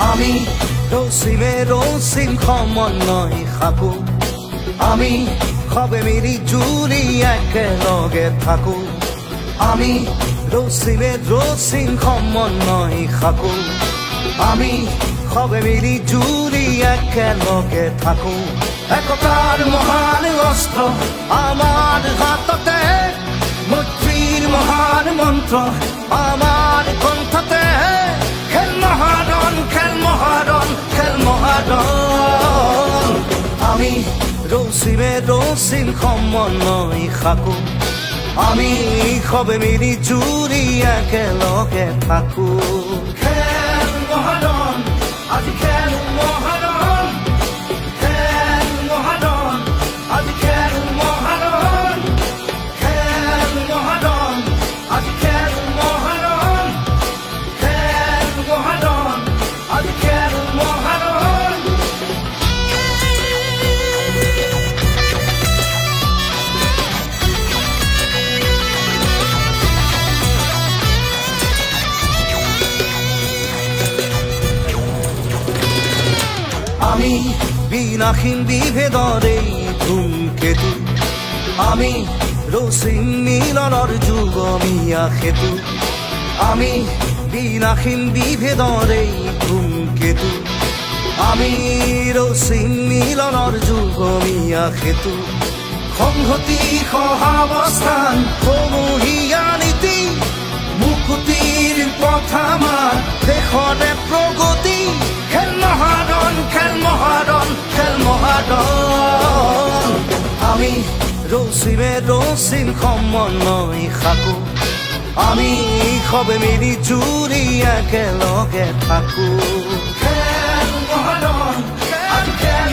আমি ৰচিমে ৰচিম সমন্বয় সাকো আমি সবে মিলি জুলি একেলগে থাকো আমি ৰচিমে ৰচিম সমন্বয় সাকো আমি সবে মিলি জুলি একেলগে থাকো একতাৰ মহান অস্ত্ৰ আমাৰ হাততে মৈত্ৰীৰ মহান মন্ত্ৰ আমাৰ কণ্ঠতে খেল মহাৰণ খেল মহাৰণ খেল মহাৰণ আমি ৰচিমে ৰচিম সমন্বয় সাকো আমি সবে মিলি জুলি একেলগে থাকো খেল মহাৰণ আজি খেল মহাৰণ খেল মহাৰণ আজি খেল মহাৰণ খেল মহাৰণ আজি খেল মহাৰণ খেল মহাৰণ আজি খেল মহাৰণ আমি বিনাশীন বিভেদৰে ধূমকেতু আমি ৰচিম মিলনৰ যুগমীয়া সেতু আমি বিনাশীন বিভেদৰে ধূমকেতু আমি ৰচিম মিলনৰ যুগমীয়া সেতু সংহতি সহাৱস্থান সমূহীয়া নীতি মুকুতিৰ পথ আমাৰ দেশতে প্ৰগতি খেল মহাৰণ খেল মহাৰণ খেল মহাৰণ আমি ৰচিমে ৰচিম সমন্বয় সাকো আমি সবে মিলি জুলি একেলগে থাকো খেল মহাৰণ আজি খেল